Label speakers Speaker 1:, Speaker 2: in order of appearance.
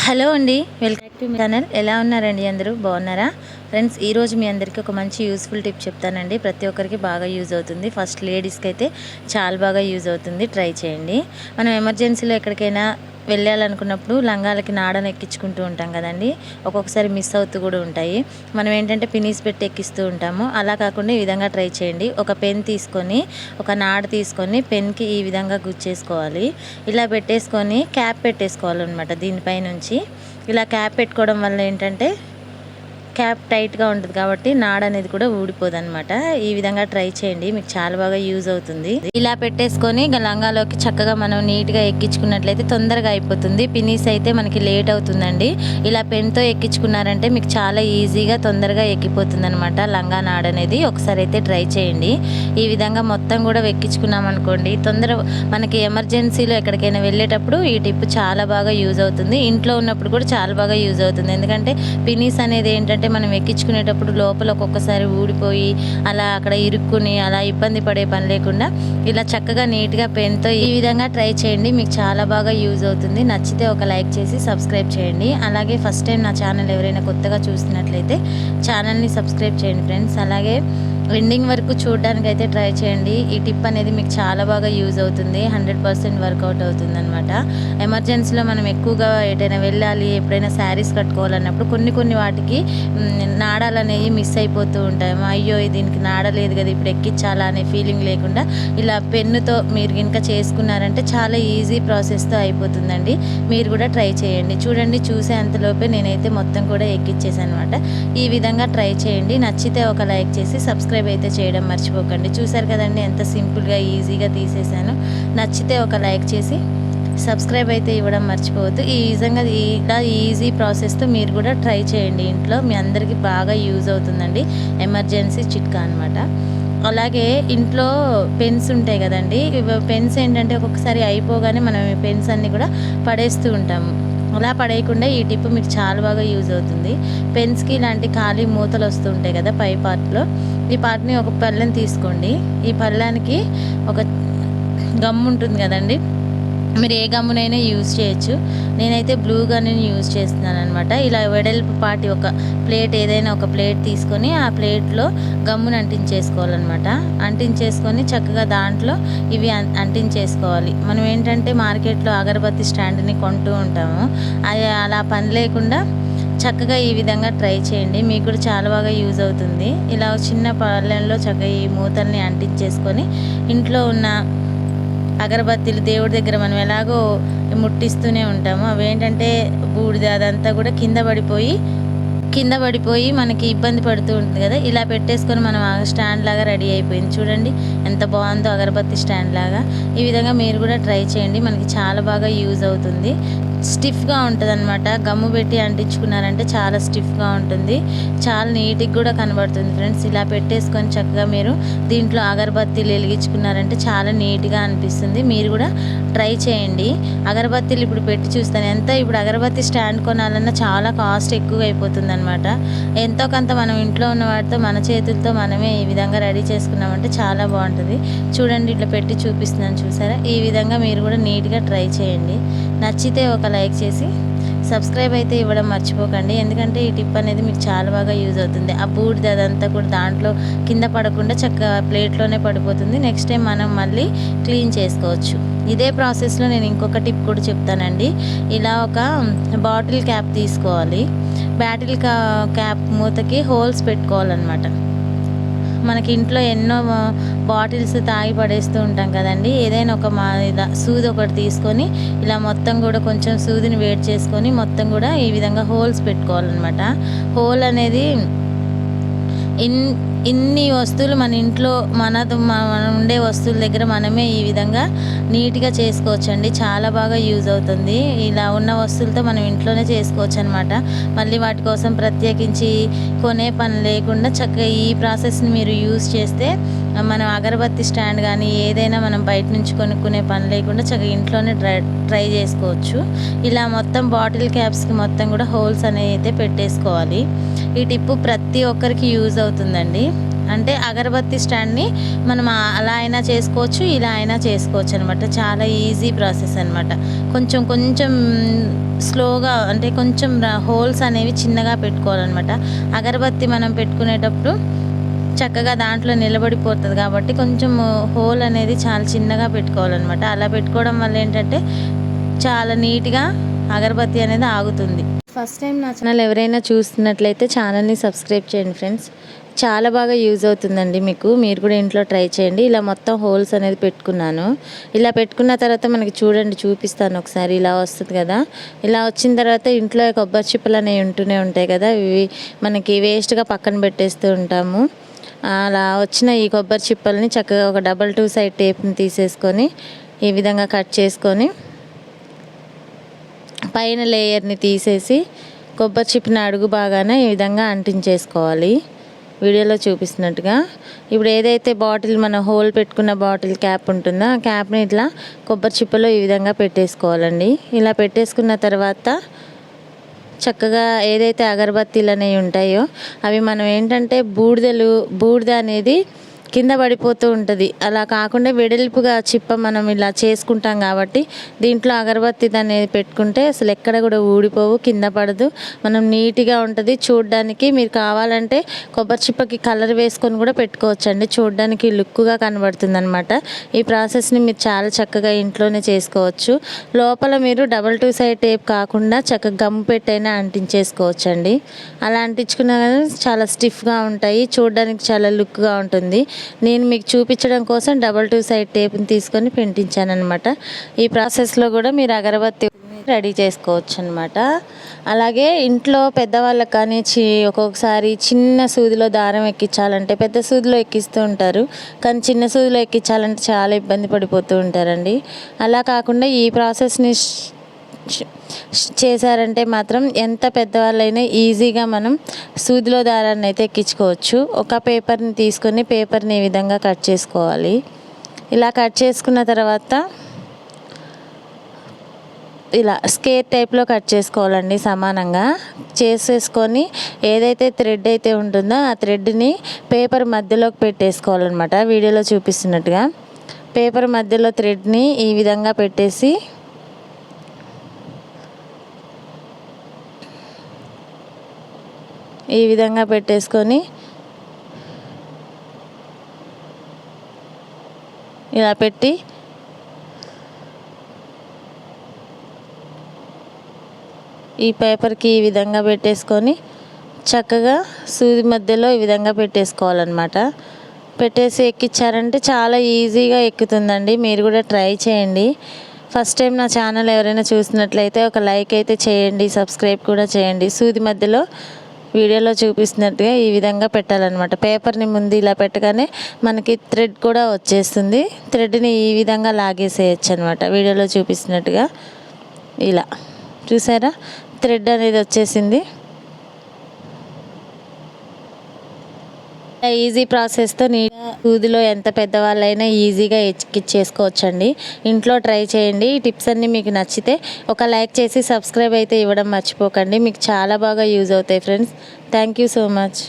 Speaker 1: Hello అండి, welcome to my channel. ఎలా ఉన్నారండి? అందరూ బాగున్నారా? ఫ్రెండ్స్, ఈరోజు మీ అందరికీ ఒక మంచి యూస్ఫుల్ టిప్ చెప్తానండి. ప్రతి ఒక్కరికి బాగా యూజ్ అవుతుంది. ఫస్ట్ లేడీస్కి అయితే చాలా బాగా యూజ్ అవుతుంది. ట్రై చేయండి. మనం ఎమర్జెన్సీలో ఎక్కడికైనా వెళ్ళాలనుకున్నప్పుడు లంగాలకి నాడను ఎక్కించుకుంటూ ఉంటాం కదండి. ఒక్కొక్కసారి మిస్ అవుతూ కూడా ఉంటాయి. మనం ఏంటంటే పినీస్ పెట్టి ఎక్కిస్తూ ఉంటాము. అలా కాకుండా ఈ విధంగా ట్రై చేయండి. ఒక పెన్ తీసుకొని, ఒక నాడ తీసుకొని పెన్కి ఈ విధంగా గుచ్చేసుకోవాలి. ఇలా పెట్టేసుకొని క్యాప్ పెట్టేసుకోవాలన్నమాట. దీనిపై నుంచి ఇలా క్యాప్ పెట్టుకోవడం వల్ల ఏంటంటే క్యాప్ టైట్గా ఉంటుంది కాబట్టి నాడ అనేది కూడా ఊడిపోదు అనమాట. ఈ విధంగా ట్రై చేయండి, మీకు చాలా బాగా యూజ్ అవుతుంది. ఇలా పెట్టేసుకొని లంగాలోకి చక్కగా మనం నీట్గా ఎక్కించుకున్నట్లయితే తొందరగా అయిపోతుంది. పినీస్ అయితే మనకి లేట్ అవుతుందండి. ఇలా పెన్తో ఎక్కించుకున్నారంటే మీకు చాలా ఈజీగా తొందరగా ఎక్కిపోతుంది అనమాట లంగా నాడ అనేది. ఒకసారి అయితే ట్రై చేయండి. ఈ విధంగా మొత్తం కూడా ఎక్కించుకున్నాం అనుకోండి, మనకి ఎమర్జెన్సీలో ఎక్కడికైనా వెళ్ళేటప్పుడు ఈ టిప్ చాలా బాగా యూజ్ అవుతుంది. ఇంట్లో ఉన్నప్పుడు కూడా చాలా బాగా యూజ్ అవుతుంది. ఎందుకంటే పినీస్ అనేది ఏంటంటే మనం ఎక్కించుకునేటప్పుడు లోపల ఒక్కొక్కసారి ఊడిపోయి అలా అక్కడ ఇరుక్కుని అలా ఇబ్బంది పడే పని లేకుండా ఇలా చక్కగా నీట్గా పెన్తో ఈ విధంగా ట్రై చేయండి. మీకు చాలా బాగా యూజ్ అవుతుంది. నచ్చితే ఒక లైక్ చేసి సబ్స్క్రైబ్ చేయండి. అలాగే ఫస్ట్ టైం నా ఛానల్ ఎవరైనా కొత్తగా చూస్తున్నట్లయితే ఛానల్ని సబ్స్క్రైబ్ చేయండి ఫ్రెండ్స్. అలాగే ఎండింగ్ వరకు చూడడానికి అయితే ట్రై చేయండి. ఈ టిప్ అనేది మీకు చాలా బాగా యూజ్ అవుతుంది. 100% వర్కౌట్ అవుతుంది అనమాట. ఎమర్జెన్సీలో మనం ఎక్కువగా ఎటైనా వెళ్ళాలి, ఎప్పుడైనా శారీస్ కట్టుకోవాలన్నప్పుడు కొన్ని వాటికి నాడాలు అనేవి మిస్ అయిపోతూ ఉంటాము. అయ్యో దీనికి నాడ లేదు కదా, ఇప్పుడు ఎక్కించాలా అనే ఫీలింగ్ లేకుండా ఇలా పెన్నుతో మీరు కనుక చేసుకున్నారంటే చాలా ఈజీ ప్రాసెస్తో అయిపోతుందండి. మీరు కూడా ట్రై చేయండి. చూడండి, చూసే అంతలోపే నేనైతే మొత్తం కూడా ఎక్కించేసాను అనమాట. ఈ విధంగా ట్రై చేయండి. నచ్చితే ఒక లైక్ చేసి సబ్స్క్రైబ్ అయితే చేయడం మర్చిపోకండి. చూసారు కదండి ఎంత సింపుల్గా ఈజీగా తీసేసాను. నచ్చితే ఒక లైక్ చేసి సబ్స్క్రైబ్ అయితే ఇవ్వడం మర్చిపోవద్దు. ఈ విధంగా ఇలా ఈజీ ప్రాసెస్తో మీరు కూడా ట్రై చేయండి. ఇంట్లో మీ అందరికీ బాగా యూజ్ అవుతుందండి. ఎమర్జెన్సీ చిట్కా అనమాట. అలాగే ఇంట్లో పెన్స్ ఉంటాయి కదండి. పెన్స్ ఏంటంటే ఒక్కొక్కసారి అయిపోగానే మనం ఈ పెన్స్ అన్నీ కూడా పడేస్తూ ఉంటాము. అలా పడేయకుండా ఈ టిప్ మీకు చాలా బాగా యూజ్ అవుతుంది. పెన్స్కి ఇలాంటి ఖాళీ మూతలు వస్తూ ఉంటాయి కదా పై పార్ట్లో. ఈ పార్ట్ని ఒక పళ్ళెని తీసుకోండి. ఈ పళ్ళానికి ఒక గమ్ ఉంటుంది కదండి, మీరు ఏ గమ్మునైనా యూజ్ చేయొచ్చు. నేనైతే బ్లూ గన్ని యూజ్ చేస్తున్నాను అనమాట. ఇలా వెడల్పు పాటి ఒక ప్లేట్, ఏదైనా ఒక ప్లేట్ తీసుకొని ఆ ప్లేట్లో గమ్మును అంటించేసుకోవాలన్నమాట. అంటించేసుకొని చక్కగా దాంట్లో ఇవి అంటించేసుకోవాలి. మనం ఏంటంటే మార్కెట్లో అగరబత్తి స్టాండ్ని కొంటూ ఉంటాము. అది అలా పని లేకుండా చక్కగా ఈ విధంగా ట్రై చేయండి. మీకు కూడా చాలా బాగా యూజ్ అవుతుంది. ఇలా చిన్న పళ్ళెంలో చక్కగా ఈ మూతల్ని అంటించేసుకొని ఇంట్లో ఉన్న అగరబత్తీలు దేవుడి దగ్గర మనం ఎలాగో ముట్టిస్తూనే ఉంటాము. అవేంటంటే బూడిద అదంతా కూడా కింద పడిపోయి మనకి ఇబ్బంది పడుతూ ఉంటుంది కదా. ఇలా పెట్టేసుకొని మనం స్టాండ్ లాగా రెడీ అయిపోయింది. చూడండి ఎంత బాగుందో అగరబత్తి స్టాండ్ లాగా. ఈ విధంగా మీరు కూడా ట్రై చేయండి. మనకి చాలా బాగా యూజ్ అవుతుంది. స్టిఫ్గా ఉంటుంది అనమాట. గమ్ము పెట్టి అంటించుకున్నారంటే చాలా స్టిఫ్గా ఉంటుంది. చాలా నీట్గా కూడా కనబడుతుంది ఫ్రెండ్స్. ఇలా పెట్టేసుకొని చక్కగా మీరు దీంట్లో అగరబత్తీలు వెలిగించుకున్నారంటే చాలా నీట్గా అనిపిస్తుంది. మీరు కూడా ట్రై చేయండి. అగరబత్తీలు ఇప్పుడు పెట్టి చూస్తాను. ఇప్పుడు అగరబత్తి స్టాండ్ కొనాలన్నా చాలా కాస్ట్ ఎక్కువ అయిపోతుంది అనమాట. ఎంతో కొంత మనం ఇంట్లో ఉన్న వాటితో మన చేతులతో మనమే ఈ విధంగా రెడీ చేసుకున్నామంటే చాలా బాగుంటుంది. చూడండి, ఇట్లా పెట్టి చూపిస్తున్నాను చూసారా. ఈ విధంగా మీరు కూడా నీట్గా ట్రై చేయండి. నచ్చితే ఒక లైక్ చేసి సబ్స్క్రైబ్ అయితే ఇవ్వడం మర్చిపోకండి. ఎందుకంటే ఈ టిప్ అనేది మీకు చాలా బాగా యూజ్ అవుతుంది. ఆ బూడిద అదంతా కూడా దాంట్లో కింద పడకుండా చక్కగా ప్లేట్లోనే పడిపోతుంది. నెక్స్ట్ టైం మనం మళ్ళీ క్లీన్ చేసుకోవచ్చు. ఇదే ప్రాసెస్లో నేను ఇంకొక టిప్ కూడా చెప్తానండి. ఇలా ఒక బాటిల్ క్యాప్ తీసుకోవాలి. బాటిల్ క్యాప్ మూతకి హోల్స్ పెట్టుకోవాలన్నమాట. మనకి ఇంట్లో ఎన్నో బాటిల్స్ తాగి పడేస్తూ ఉంటాం కదండి. ఏదైనా ఒక సూది ఒకటి తీసుకొని ఇలా మొత్తం కూడా కొంచెం సూదిని వేడి చేసుకొని మొత్తం కూడా ఈ విధంగా హోల్స్ పెట్టుకోవాలన్నమాట. హోల్ అనేది ఇన్ని వస్తువులు మన ఇంట్లో మన ఉండే వస్తువుల దగ్గర మనమే ఈ విధంగా నీట్గా చేసుకోవచ్చండి. చాలా బాగా యూజ్ అవుతుంది. ఇలా ఉన్న వస్తువులతో మనం ఇంట్లోనే చేసుకోవచ్చు అనమాట. మళ్ళీ వాటి కోసం ప్రత్యేకించి కొనే పని లేకుండా చక్కగా ఈ ప్రాసెస్ని మీరు యూజ్ చేస్తే మనం అగరబత్తి స్టాండ్ కానీ ఏదైనా మనం బయట నుంచి కొనుక్కునే పని లేకుండా చక్కగా ఇంట్లోనే ట్రై చేసుకోవచ్చు. ఇలా మొత్తం బాటిల్ క్యాప్స్కి మొత్తం కూడా హోల్స్ అనేవి అయితే పెట్టేసుకోవాలి. ఈ టిప్పు ప్రతి ఒక్కరికి యూజ్ అవుతుందండి. అంటే అగరబత్తి స్టాండ్ని మనం అలా అయినా చేసుకోవచ్చు, ఇలా అయినా చేసుకోవచ్చు అనమాట. చాలా ఈజీ ప్రాసెస్ అనమాట. కొంచెం కొంచెం స్లోగా అంటే కొంచెం హోల్స్ అనేవి చిన్నగా పెట్టుకోవాలన్నమాట. అగరబత్తి మనం పెట్టుకునేటప్పుడు చక్కగా దాంట్లో నిలబడిపోతుంది కాబట్టి కొంచెం హోల్ అనేది చాలా చిన్నగా పెట్టుకోవాలన్నమాట. అలా పెట్టుకోవడం వల్ల ఏంటంటే చాలా నీట్గా అగరబత్తి అనేది ఆగుతుంది. ఫస్ట్ టైం నా ఛానల్ ఎవరైనా చూస్తున్నట్లయితే ఛానల్ని సబ్స్క్రైబ్ చేయండి ఫ్రెండ్స్. చాలా బాగా యూజ్ అవుతుందండి మీకు. మీరు కూడా ఇంట్లో ట్రై చేయండి. ఇలా మొత్తం హోల్స్ అనేది పెట్టుకున్నాను. ఇలా పెట్టుకున్న తర్వాత మనకి చూడండి, చూపిస్తాను ఒకసారి. ఇలా వస్తుంది కదా. ఇలా వచ్చిన తర్వాత ఇంట్లో కొబ్బరి చిప్పలు అనేవి ఉంటూనే ఉంటాయి కదా, ఇవి మనకి వేస్ట్గా పక్కన పెట్టేస్తూ ఉంటాము. అలా వచ్చిన ఈ కొబ్బరి చిప్పల్ని చక్కగా ఒక డబల్ 2 సైడ్ టేప్ని తీసేసుకొని ఈ విధంగా కట్ చేసుకొని పైన లేయర్ని తీసేసి కొబ్బరి చిప్పని అడుగు బాగానే ఈ విధంగా అంటించేసుకోవాలి, వీడియోలో చూపిస్తున్నట్టుగా. ఇప్పుడు ఏదైతే బాటిల్ మన హోల్ పెట్టుకున్న బాటిల్ క్యాప్ ఉంటుందో ఆ క్యాప్ని ఇట్లా కొబ్బరి చిప్పలో ఈ విధంగా పెట్టేసుకోవాలండి. ఇలా పెట్టేసుకున్న తర్వాత చక్కగా ఏదైతే అగరబత్తీలు అనేవి ఉంటాయో అవి మనం ఏంటంటే బూడిద అనేది కింద పడిపోతూ ఉంటుంది. అలా కాకుండా వెడల్పుగా చిప్ప మనం ఇలా చేసుకుంటాం కాబట్టి దీంట్లో అగరబత్తి అనేది పెట్టుకుంటే అసలు ఎక్కడ కూడా ఊడిపోవు, కింద పడదు, మనం నీట్గా ఉంటుంది చూడడానికి. మీరు కావాలంటే కొబ్బరి చిప్పకి కలర్ వేసుకొని కూడా పెట్టుకోవచ్చండి, చూడడానికి లుక్గా కనబడుతుంది అనమాట. ఈ ప్రాసెస్ని మీరు చాలా చక్కగా ఇంట్లోనే చేసుకోవచ్చు. లోపల మీరు డబల్ 2 సైడ్ టేప్ కాకుండా చక్కగా గమ్ పెట్టైనా అంటించేసుకోవచ్చండి. అలా అంటించుకున్నా కానీ చాలా స్టిఫ్గా ఉంటాయి, చూడడానికి చాలా లుక్గా ఉంటుంది. నేను మీకు చూపించడం కోసం డబల్ 2 సైడ్ టేప్ని తీసుకొని పెంటించాను అనమాట. ఈ ప్రాసెస్లో కూడా మీరు అగరబత్తి రెడీ చేసుకోవచ్చు అనమాట. అలాగే ఇంట్లో పెద్దవాళ్ళకి కానీ ఒక్కొక్కసారి చిన్న సూదిలో దారం ఎక్కించాలంటే పెద్ద సూదిలో ఎక్కిస్తూ ఉంటారు, కానీ చిన్న సూదిలో ఎక్కించాలంటే చాలా ఇబ్బంది పడిపోతూ ఉంటారండి. అలా కాకుండా ఈ ప్రాసెస్ని చేశారంటే మాత్రం ఎంత పెద్దవాళ్ళైనా ఈజీగా మనం సూదిలో దారాన్ని అయితే ఎక్కించుకోవచ్చు. ఒక పేపర్ని తీసుకొని పేపర్ని ఈ విధంగా కట్ చేసుకోవాలి. ఇలా కట్ చేసుకున్న తర్వాత ఇలా స్కేర్ టైప్లో కట్ చేసుకోవాలండి, సమానంగా చేసేసుకొని ఏదైతే థ్రెడ్ అయితే ఉంటుందో ఆ థ్రెడ్ని పేపర్ మధ్యలోకి పెట్టేసుకోవాలన్నమాట. వీడియోలో చూపిస్తున్నట్టుగా పేపర్ మధ్యలో థ్రెడ్ని ఈ విధంగా పెట్టేసి ఈ విధంగా పెట్టేసుకొని ఇలా పెట్టి ఈ పేపర్కి ఈ విధంగా పెట్టేసుకొని చక్కగా సూది మధ్యలో ఈ విధంగా పెట్టేసుకోవాలన్నమాట. పెట్టేసి ఎక్కించారంటే చాలా ఈజీగా ఎక్కుతుందండి. మీరు కూడా ట్రై చేయండి. ఫస్ట్ టైం నా ఛానల్ ఎవరైనా చూసినట్లయితే ఒక లైక్ అయితే చేయండి, సబ్స్క్రైబ్ కూడా చేయండి. సూది మధ్యలో వీడియోలో చూపిస్తున్నట్టుగా ఈ విధంగా పెట్టాలన్నమాట. పేపర్ని ముందు ఇలా పెట్టగానే మనకి థ్రెడ్ కూడా వచ్చేస్తుంది. థ్రెడ్ని ఈ విధంగా లాగేసేయచ్చు అనమాట. వీడియోలో చూపిస్తున్నట్టుగా ఇలా చూసారా, థ్రెడ్ అనేది వచ్చేసింది. ఈజీ ప్రాసెస్తో నీట్గా సూదిలో ఎంత పెద్దవాళ్ళైనా ఈజీగా ఎక్కించేసుకోవచ్చండి. ఇంట్లో ట్రై చేయండి. ఈ టిప్స్ అన్నీ మీకు నచ్చితే ఒక లైక్ చేసి సబ్స్క్రైబ్ అయితే ఇవ్వడం మర్చిపోకండి. మీకు చాలా బాగా యూజ్ అవుతాయి friends. Thank you so much.